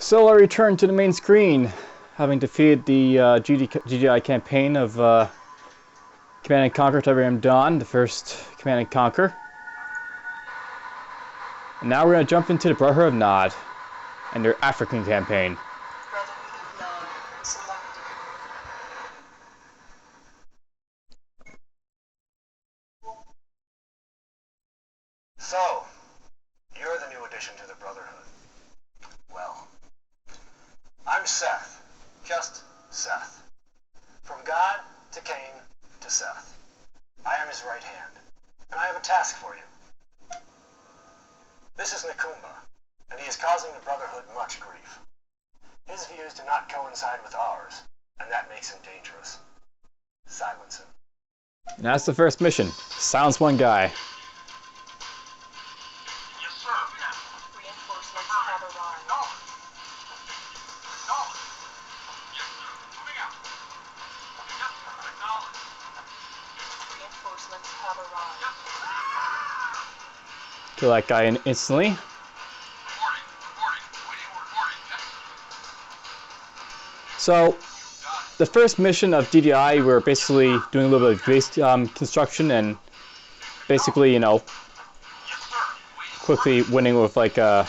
So I return to the main screen, having defeated the GDI campaign of Command and Conquer Tiberian Dawn, the first Command and Conquer. And now we're going to jump into the Brotherhood of Nod and their African campaign. So, you're the new addition to the Brotherhood. Well, I'm Seth. Just Seth. From God to Kane to Seth. I am his right hand, and I have a task for you. This is Nakumba, and he is causing the Brotherhood much grief. His views do not coincide with ours, and that makes him dangerous. Silence him. And that's the first mission. Silence one guy. Kill that guy instantly. So, the first mission of DDI, we were basically doing a little bit of base construction and basically, you know, quickly winning with like a,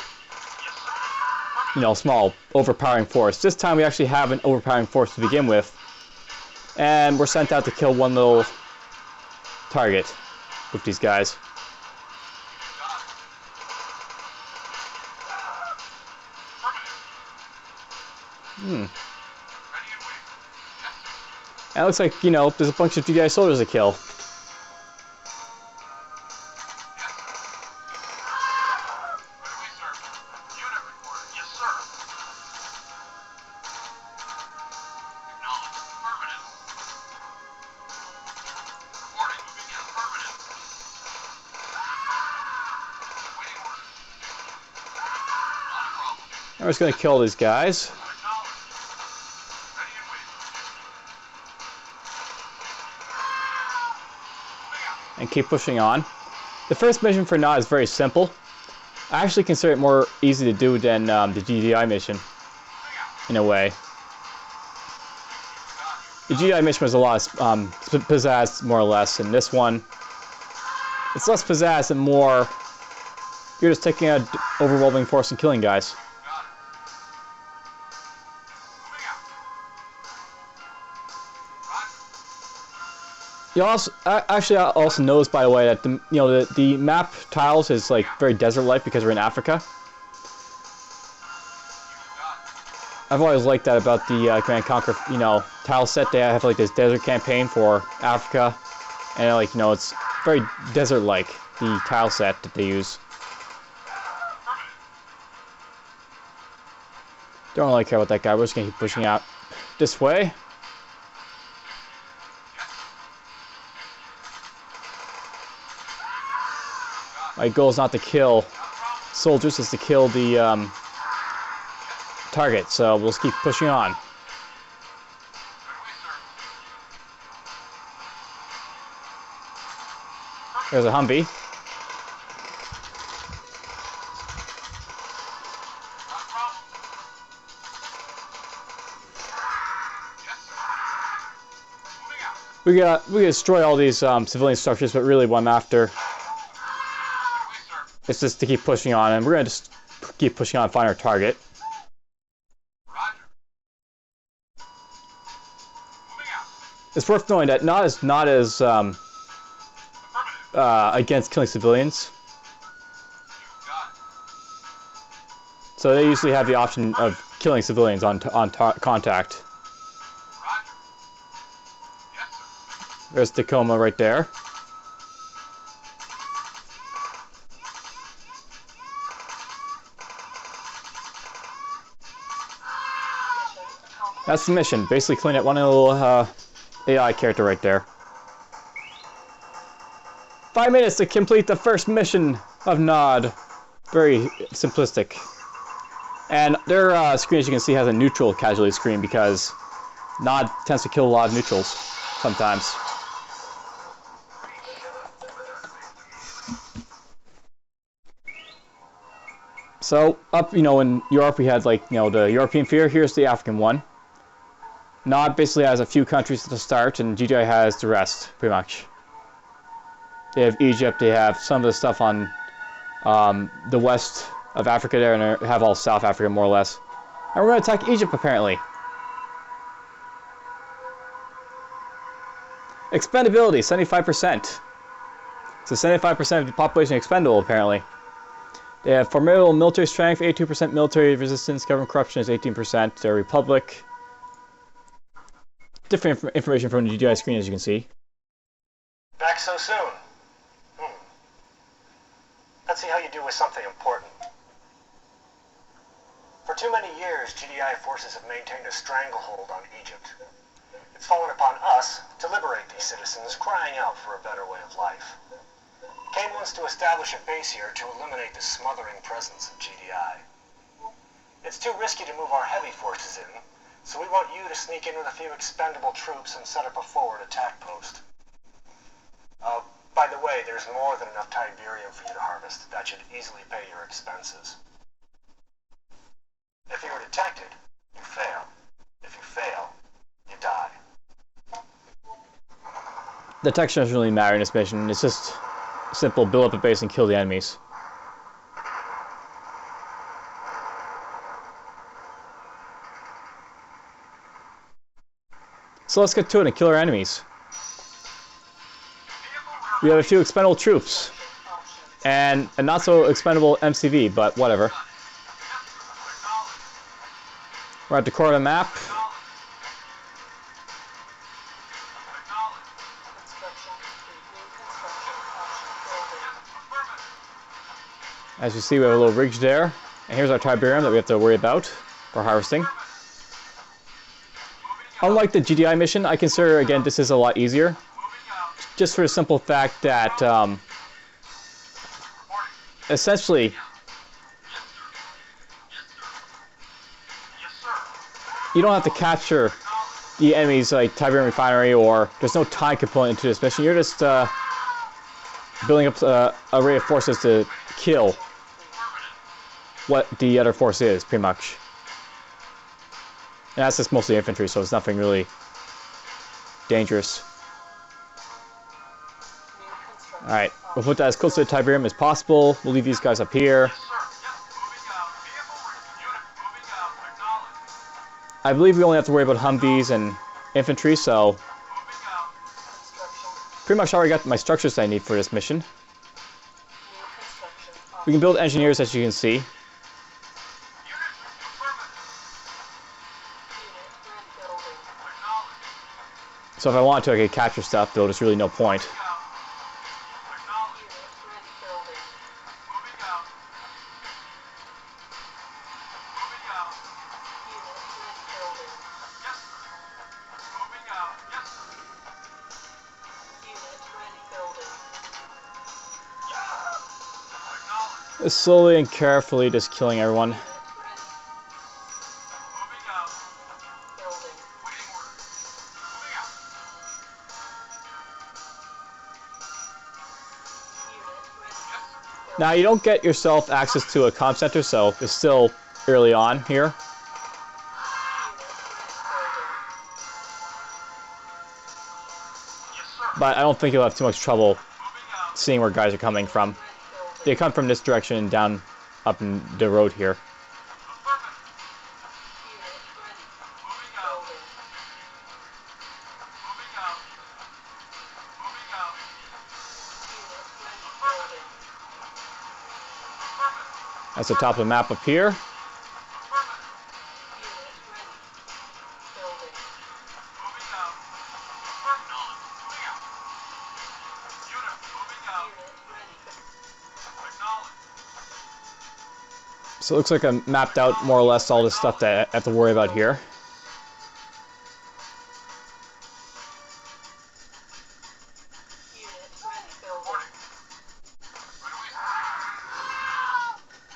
you know, small overpowering force. This time we actually have an overpowering force to begin with, and we're sent out to kill one little target with these guys. And it looks like, you know, there's a bunch of GDI soldiers to kill. I'm just going to kill these guys. And keep pushing on. The first mission for Nod is very simple. I actually consider it more easy to do than the GDI mission, in a way. The GDI mission was a lot of pizzazz, more or less, and this one, it's less pizzazz and more, you're just taking an overwhelming force and killing guys. You also actually I also noticed, by the way, that the map tiles is like very desert-like because we're in Africa. I've always liked that about the Command & Conquer, you know, tile set. They have like this desert campaign for Africa, and like, you know, it's very desert-like, the tile set that they use. Don't really care about that guy. We're just gonna keep pushing out this way. My goal is not to kill soldiers, it's to kill the target, so we'll just keep pushing on. There's a Humvee. We destroy all these civilian structures, but really what I'm after, it's just to keep pushing on, and we're going to just keep pushing on and find our target. It's worth knowing that Nod is not as against killing civilians. So they usually have the option of killing civilians on contact. There's Tacoma right there. That's the mission. Basically clean up one little AI character right there. 5 minutes to complete the first mission of Nod. Very simplistic. And their screen, as you can see, has a neutral casualty screen because Nod tends to kill a lot of neutrals sometimes. So up, in Europe we had like, the European sphere. Here's the African one. Nod basically has a few countries to start, and GDI has the rest, pretty much. They have Egypt. They have some of the stuff on the west of Africa there, and they have all South Africa more or less. And we're going to attack Egypt apparently. Expendability 75%. So 75% of the population expendable apparently. They have formidable military strength, 82% military resistance, government corruption is 18%. They're a republic. Different information from the GDI screen, as you can see. Back so soon? Let's see how you do with something important. For too many years, GDI forces have maintained a stranglehold on Egypt. It's fallen upon us to liberate these citizens crying out for a better way of life. Kane wants to establish a base here to eliminate the smothering presence of GDI. It's too risky to move our heavy forces in, so we want you to sneak in with a few expendable troops and set up a forward attack post. By the way, there's more than enough Tiberian for you to harvest. That should easily pay your expenses. If you're detected, you fail. If you fail, you die. Detection doesn't really matter in this mission. It's just simple: build up a base and kill the enemies. So let's get to it and kill our enemies. We have a few expendable troops and a not so expendable MCV, but whatever. We're at the core of the map. As you see, we have a little ridge there, and here's our Tiberium that we have to worry about for harvesting. Unlike the GDI mission, I consider, again, this is a lot easier. Just for the simple fact that, essentially, you don't have to capture the enemy's like Tiberian refinery, or there's no time component to this mission. You're just building up a array of forces to kill what the other force is, pretty much. And that's just mostly infantry, so it's nothing really dangerous. Alright, we'll put that as close to the Tiberium as possible. We'll leave these guys up here. I believe we only have to worry about Humvees and infantry, so pretty much already got my structures I need for this mission. We can build engineers, as you can see. So if I want to, I could capture stuff, though there's really no point. Slowly and carefully just killing everyone. Now you don't get yourself access to a comm center, so it's still early on here. But I don't think you'll have too much trouble seeing where guys are coming from. They come from this direction and down up in the road here. That's the top of the map up here. So it looks like I mapped out more or less all this stuff that I have to worry about here.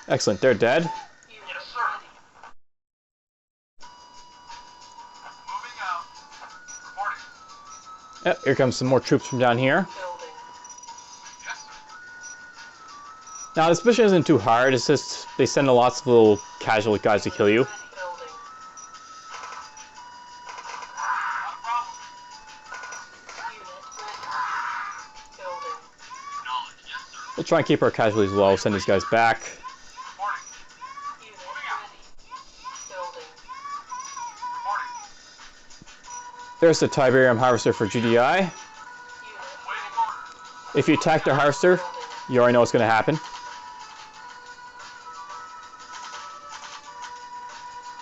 Excellent, they're dead. Yes, sir. Moving out. Reporting. Yep, here comes some more troops from down here. Yes, sir. Now, this mission isn't too hard. It's just they send lots of little casual guys to kill you. Building. Unit ready. Building. We'll try and keep our casualties low, send these guys back. Unit ready. Building. There's the Tiberian harvester for GDI. Unit ready. If you attack their harvester, you already know what's going to happen.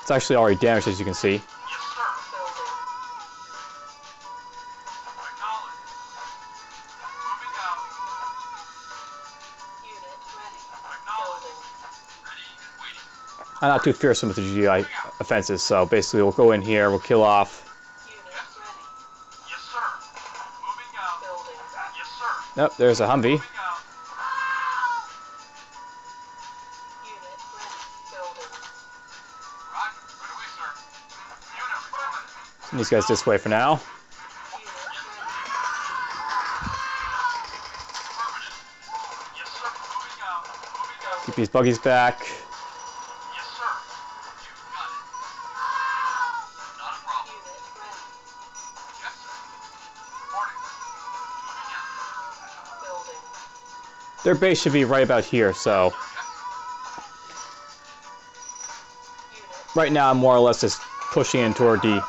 It's actually already damaged, as you can see. Building. Unit ready. Building. I'm not too fearsome with the GDI offenses, so basically we'll go in here, we'll kill off. Unit ready. Building. Nope, there's a Humvee. Unit ready. Building. Send these guys this way for now. Unit ready. Keep these buggies back. Unit ready. Building. Their base should be right about here, so Unit right now I'm more or less just pushing in toward the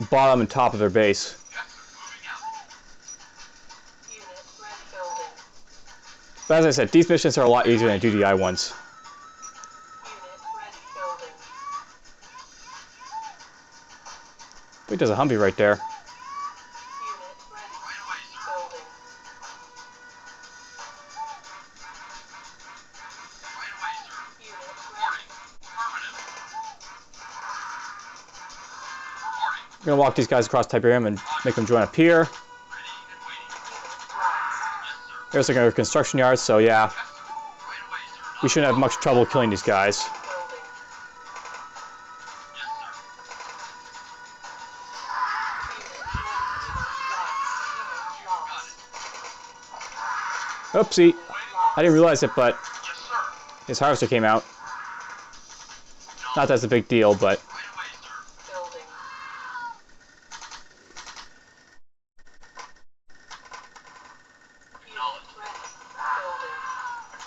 bottom and top of their base. Unit ready. Building. But as I said, these missions are a lot easier than the GDI ones. Unit ready. Building. Wait, there's a Humvee right there. Unit ready. Building. Unit ready. We're gonna walk these guys across Tiberium and make them join up here. Unit lost. There's like a construction yard, so yeah, we shouldn't have much trouble killing these guys. Building. Unit lost. Oopsie, I didn't realize it, but his harvester came out. Not that's a big deal, but Building. Unit ready.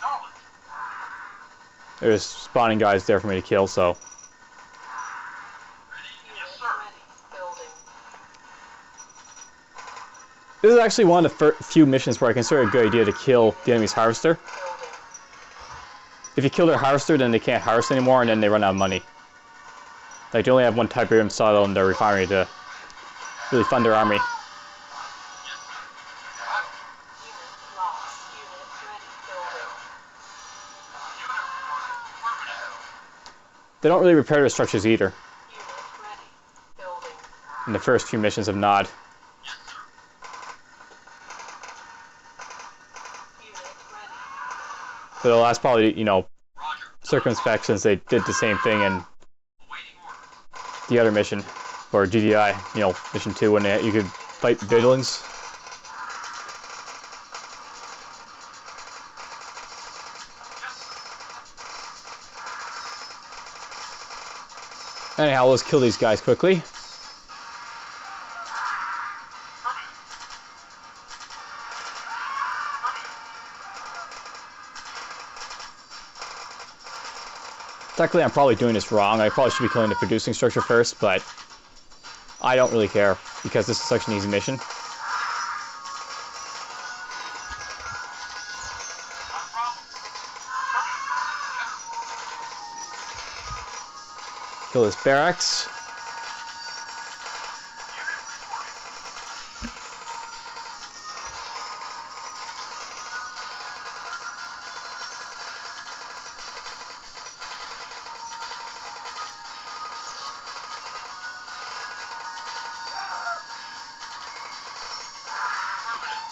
Building. there's spawning guys there for me to kill, so. Unit ready. Building. This is actually one of the few missions where I consider it a good idea to kill the enemy's harvester. Building. If you kill their harvester, then they can't harvest anymore, and then they run out of money. Like, they only have one Tiberium silo in their refinery to really fund their army. Unit lost. Unit ready. Building. They don't really repair their structures either Unit ready. Building. in the first few missions of Nod. Unit ready. For the last probably, circumspect, since they did the same thing in the other mission, or GDI, mission 2, when you could fight vigilance. Anyhow, let's kill these guys quickly. Technically, I'm probably doing this wrong. I probably should be killing the producing structure first, but I don't really care because this is such an easy mission. Kill this barracks.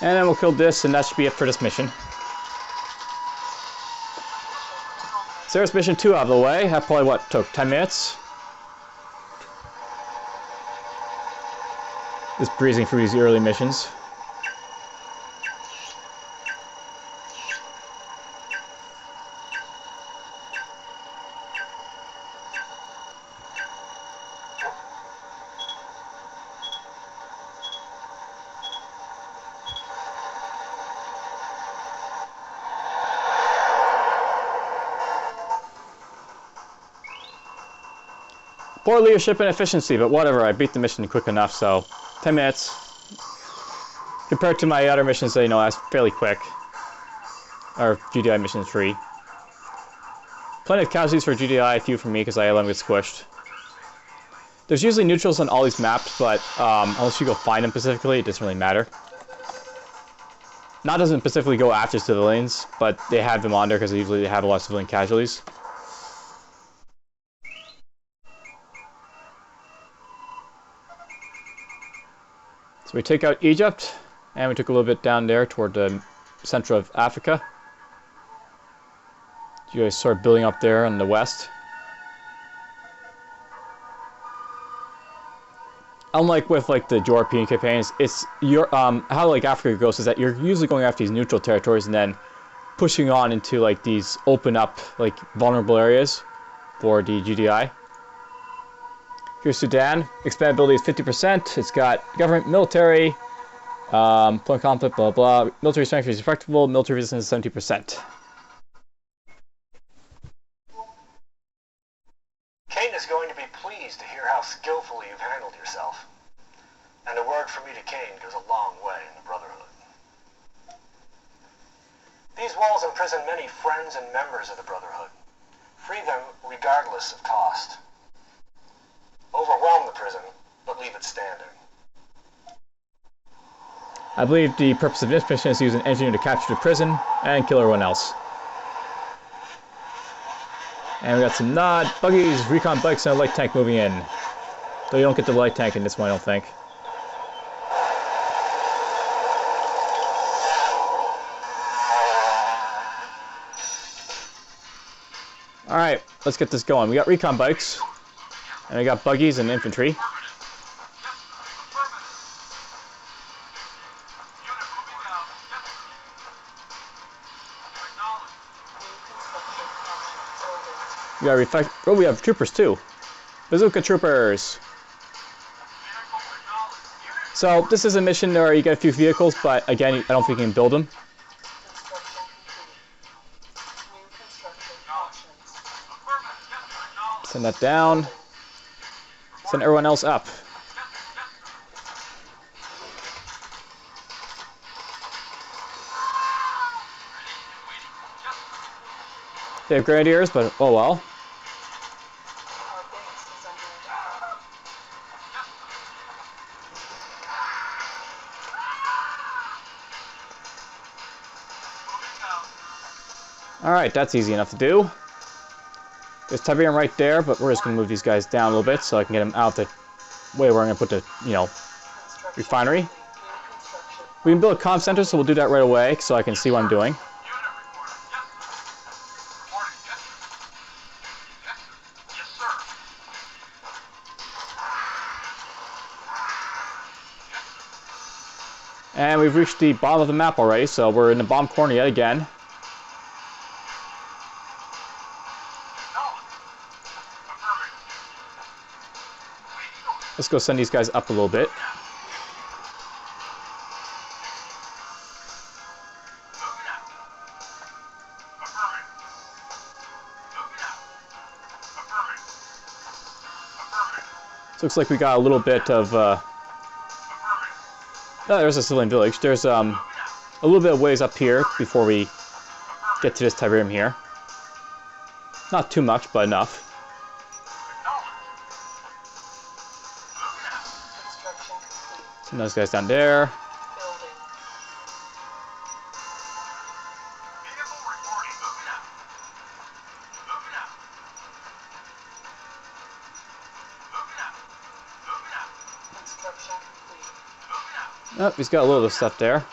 And then we'll kill this, and that should be it for this mission. So there's mission 2 out of the way. That probably, took 10 minutes? Just breezing through these early missions. Poor leadership and efficiency, but whatever. I beat the mission quick enough, so 10 minutes. Compared to my other missions, you know, that's fairly quick. Or GDI missions free. Plenty of casualties for GDI, few for me because I let them get squished. There's usually neutrals on all these maps, but unless you go find them specifically, it doesn't really matter. Not doesn't specifically go after civilians, but they have them on there because usually they have a lot of civilian casualties. So we take out Egypt, and we took a little bit down there toward the center of Africa. You guys start building up there in the west. Unlike with like the European campaigns, it's your how like Africa goes is that you're usually going after these neutral territories and then pushing on into like these open up like vulnerable areas for the GDI. Here's Sudan. Expandability is 50%. It's got government, military, point conflict, blah blah. Military strength is effectable. Military resistance is 70%. Kane is going to be pleased to hear how skillfully you've handled yourself. And a word from me to Kane goes a long way in the Brotherhood. These walls imprison many friends and members of the Brotherhood. Free them regardless of cost. Overwhelm the prison, but leave it standing. I believe the purpose of this mission is to use an engineer to capture the prison and kill everyone else. And we got some Nod, buggies, recon bikes, and a light tank moving in. Though you don't get the light tank in this one, I don't think. Alright, let's get this going. We got recon bikes, and we got buggies and infantry. We got reflect. Oh, we have troopers too. Bazooka troopers. So this is a mission where you get a few vehicles, but again, I don't think you can build them. Send that down. Send everyone else up. They have grenadiers, but oh well. Alright, that's easy enough to do. There's Tiberian right there, but we're just going to move these guys down a little bit so I can get them out the way where I'm going to put the, you know, refinery. We can build a comm center, so we'll do that right away so I can see what I'm doing. And we've reached the bottom of the map already, so we're in the bomb corner yet again. Let's go send these guys up a little bit. So looks like we got a little bit of... Oh, there's a civilian village. There's a little bit of ways up here before we get to this Tiberium here. Not too much, but enough. Send those guys down there. Oh, he's got a little bit of stuff there.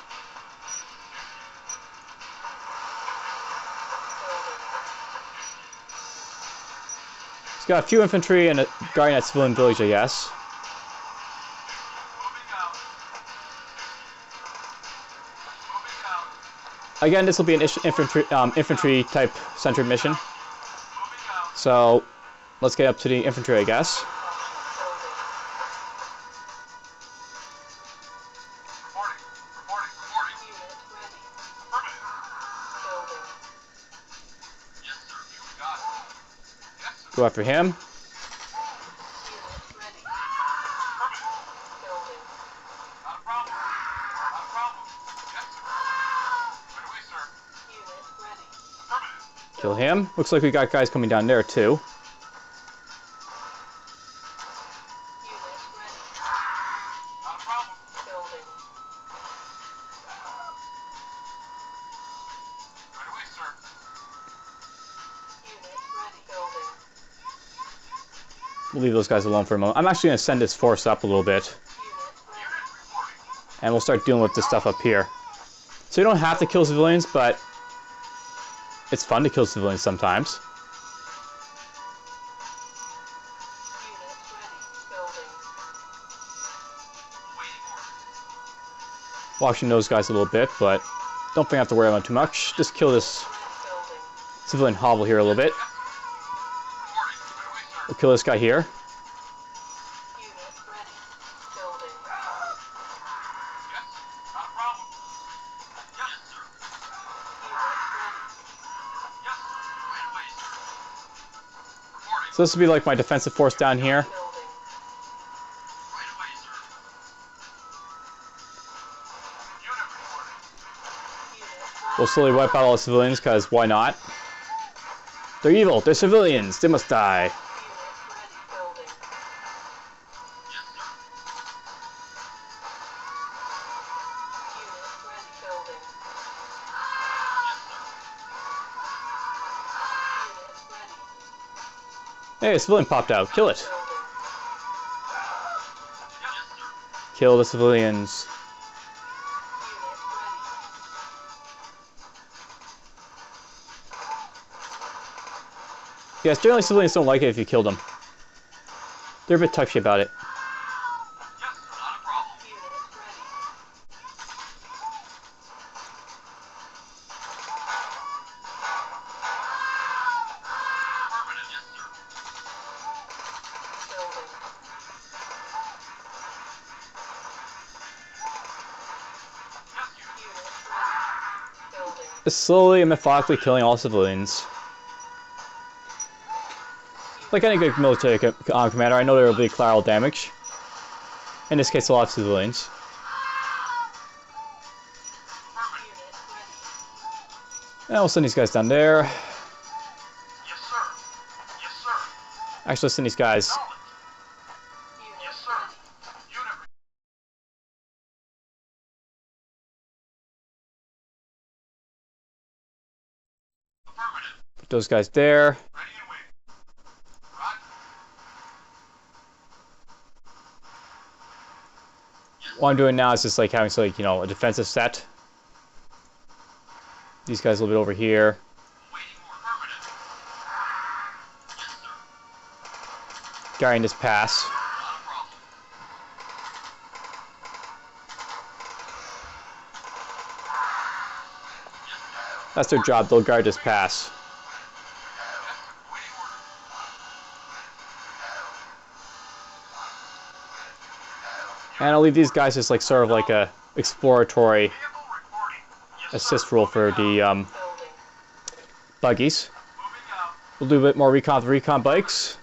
He's got a few infantry and a guarding that civilian village, I guess. Again, this will be an infantry type centered mission. So let's get up to the infantry, I guess. Go after him. Kill him. Looks like we got guys coming down there too. We'll leave those guys alone for a moment. I'm actually going to send this force up a little bit. And we'll start dealing with this stuff up here. So you don't have to kill civilians, but it's fun to kill civilians sometimes. Watching those guys a little bit, but don't think I have to worry about too much. Just kill this civilian hovel here a little bit. We'll kill this guy here. So this will be like my defensive force down here. We'll slowly wipe out all the civilians, because why not? They're evil. They're civilians. They must die. Hey, a civilian popped out. Kill it. Kill the civilians. Yes, generally civilians don't like it if you kill them. They're a bit touchy about it. Just slowly and methodically killing all civilians. Like any good military commander, I know there will be collateral damage. In this case, a lot of civilians. And we'll send these guys down there. Yes, sir. Yes, sir. Actually, let's send these guys. Yes, sir. Unit. Affirmative. Put those guys there. Ready and waiting. Roger. What I'm doing now is just like having, like, you know, a defensive set. These guys a little bit over here. Waiting for affirmative. Yes, sir. Guarding this pass. Not a problem. That's their job. They'll guard this pass. Waiting order. And I'll leave these guys as like sort of like a exploratory Vehicle reporting. Yes, assist role for the buggies. moving out. We'll do a bit more recon with recon bikes.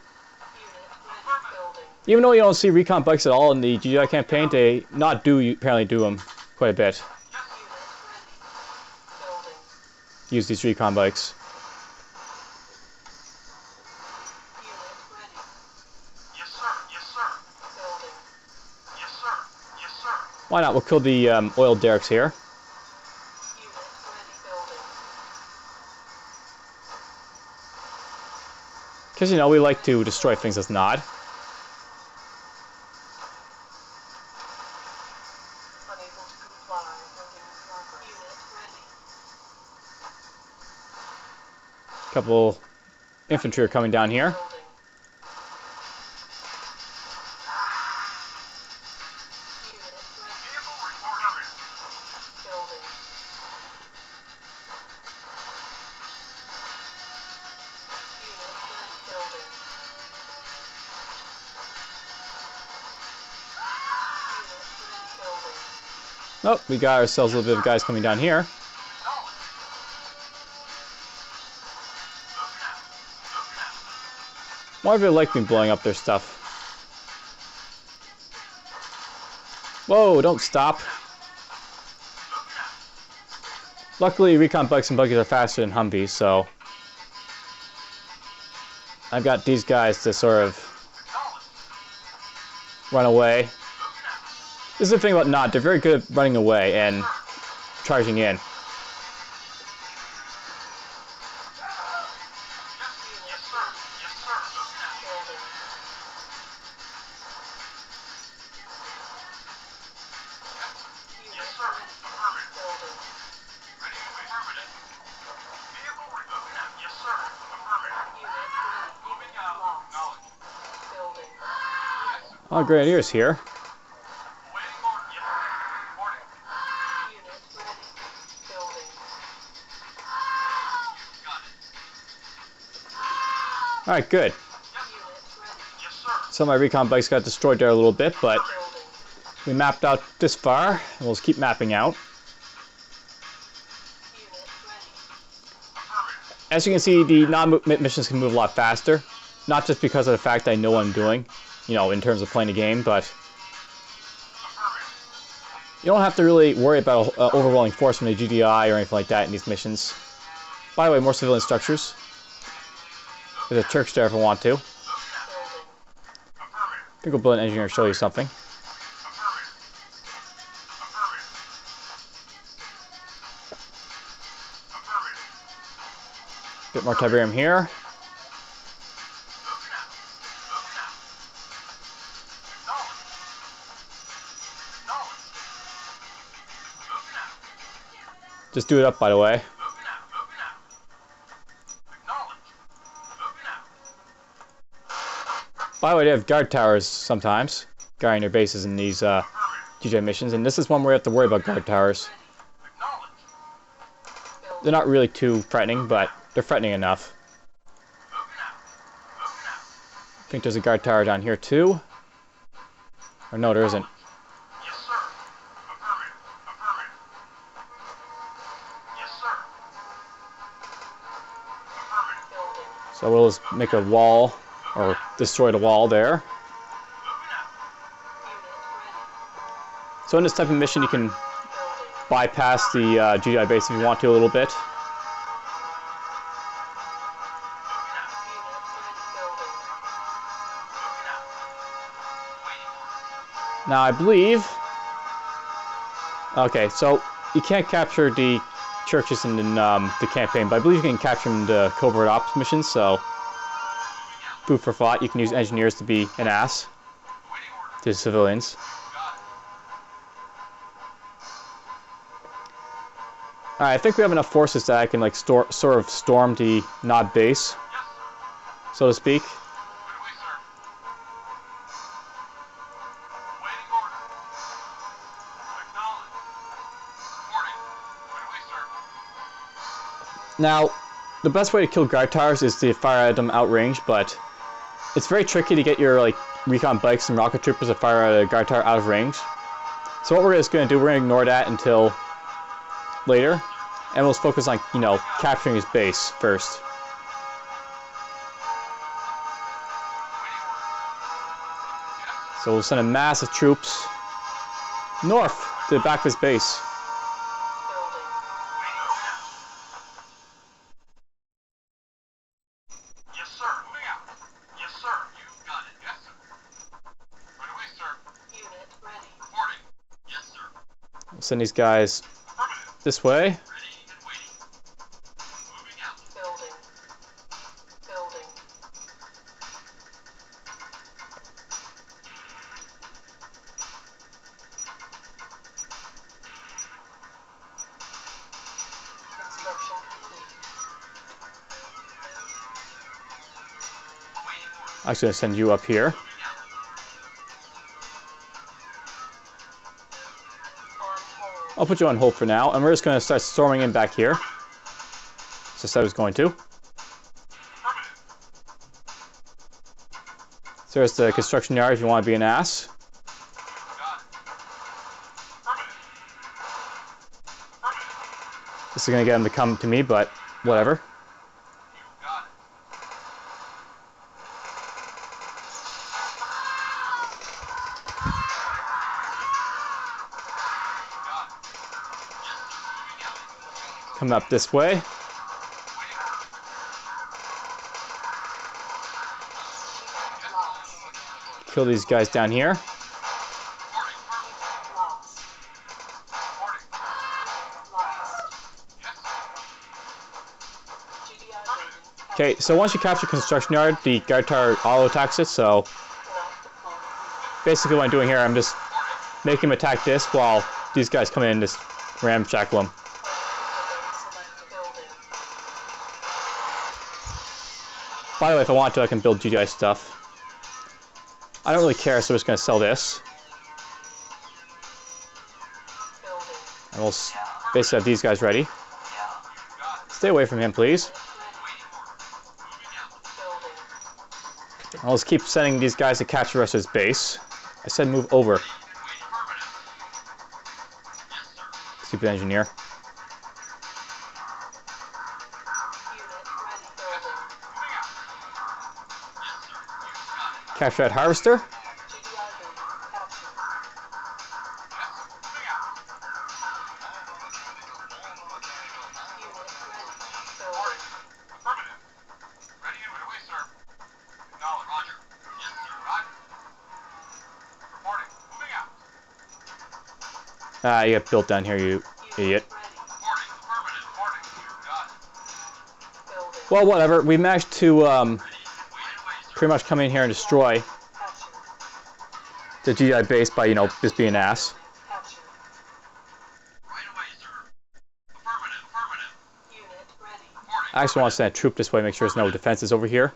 Affirmative. Even though you don't see recon bikes at all in the GI campaign, they apparently do them quite a bit. Use these recon bikes. Yes, sir. Yes, sir. Yes, sir. Yes, sir. Why not? We'll kill the oil derricks here. Because, you know, we like to destroy things as Nod. Couple infantry are coming down here. Vehicle reporting. Oh, we got ourselves a little bit of guys coming down here. Why do they like me blowing up their stuff? Whoa, don't stop. Luckily, recon bikes and buggies are faster than Humvees, so I've got these guys to sort of run away. This is the thing about Nod. They're very good at running away and charging in. Oh, Grenadiers here. Alright, good. Some of my recon bikes got destroyed there a little bit, but we mapped out this far, and we'll just keep mapping out. As you can see, the non-movement missions can move a lot faster. Not just because of the fact that I know what I'm doing, you know, in terms of playing the game, but you don't have to really worry about overwhelming force from the GDI or anything like that in these missions. By the way, more civilian structures. There's a Turks there if I want to. I think we'll build an engineer and show you something. Bit more Tiberian here. Just do it up, by the way. By the way, they have guard towers sometimes, guarding their bases in these GJ missions, and this is one where you have to worry about guard towers. They're not really too threatening, but they're threatening enough. I think there's a guard tower down here too. Or no, there isn't. So we'll just make a wall, or destroy the wall there. So in this type of mission you can bypass the GDI base if you want to a little bit. Now I believe... Okay, so you can't capture the churches in the campaign, but I believe you can capture them in the covert ops missions, so food for thought. You can use engineers to be an ass to civilians. Alright, I think we have enough forces that I can like sort of storm the Nod base, so to speak. Now, the best way to kill guard towers is to fire at them outrange, but it's very tricky to get your like recon bikes and rocket troopers to fire at a guard tower out of range. So what we're just going to do, we're going to ignore that until later, and we'll just focus on, you know, capturing his base first. So we'll send a mass of troops north to back this base. We'll send these guys this way. I'm just going to send you up here. I'll put you on hold for now, and we're just going to start storming in back here. Just as I was going to. So there's the construction yard if you want to be an ass. This is going to get him to come to me, but whatever. Coming up this way. kill these guys down here. Okay, so once you capture construction yard, the guard tower auto-attacks it, so basically what I'm doing here, I'm just making him attack this while these guys come in and just ramshackle him. By the way, if I want to, I can build GDI stuff. I don't really care, so we're just going to sell this. And we'll basically have these guys ready. Stay away from him, please. I'll just keep sending these guys to capture the rest of his base. I said move over. Stupid engineer. Capture that harvester. You got built down here, you idiot. Well, whatever. We managed to pretty much come in here and destroy the GI base by, you know, just being an ass. I actually want to send a troop this way, make sure there's no defenses over here.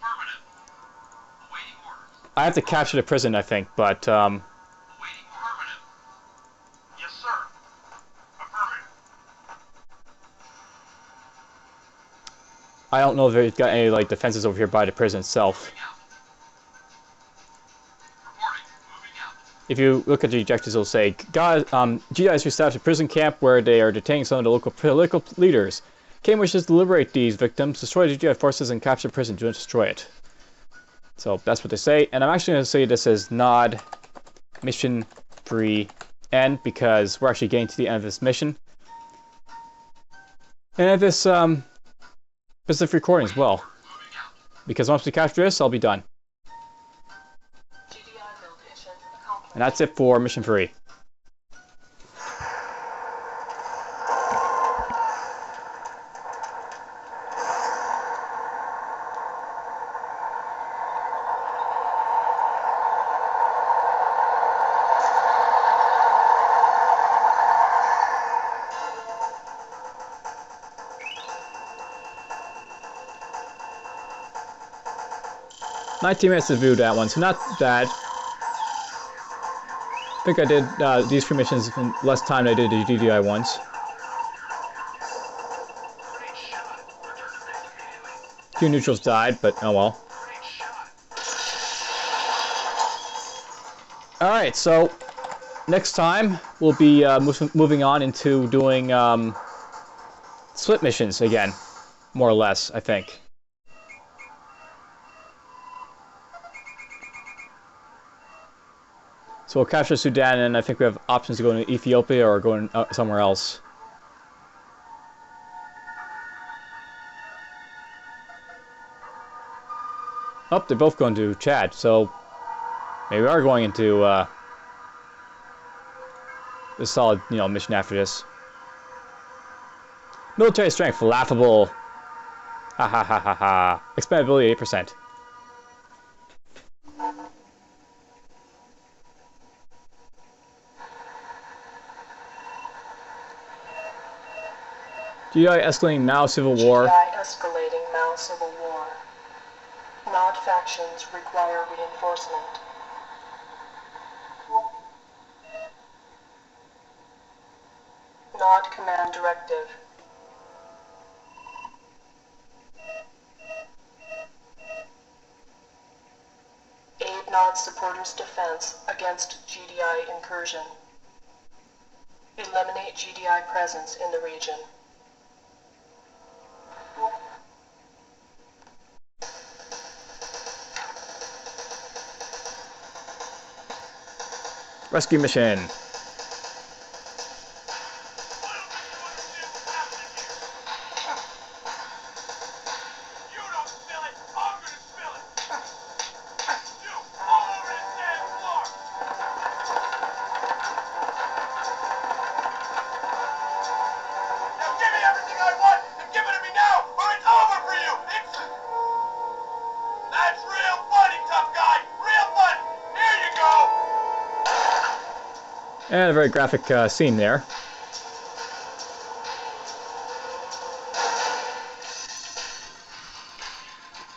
I have to capture the prison, I think, but I don't know if they've got any like defenses over here by the prison itself. If you look at the objectives, it'll say, GIs established a prison camp where they are detaining some of the local political leaders. Kane wishes to liberate these victims, destroy the GI forces, and capture the prison. Do not destroy it. So that's what they say. And I'm actually going to say this as NOD mission free end, because we're actually getting to the end of this mission. And this specific recording as well. Because once we capture this, I'll be done. And that's it for mission 3. $19 minutes to view that one, so not bad. I think I did these 3 missions in less time than I did the GDI ones. A few neutrals died, but oh well. Alright, so next time we'll be moving on into doing split missions again, more or less, I think. So we'll capture Sudan, and I think we have options to go into Ethiopia or going somewhere else. Oh, they're both going to Chad, so maybe we are going into a solid, you know, mission after this. Military strength, laughable. Ha ha ha ha ha. Expandability 8%. GI escalating Mao civil war. GI escalating Mao civil war. Nod factions require reinforcement. Nod command directive. Aid Nod supporters' defense against GDI incursion. Eliminate GDI presence in the region. Rescue mission. And a very graphic scene there.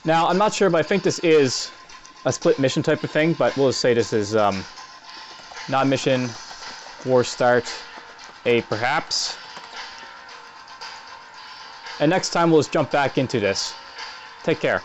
Now, I'm not sure, but I think this is a split mission type of thing, but we'll just say this is non-mission, war start, A perhaps. And next time we'll just jump back into this. Take care.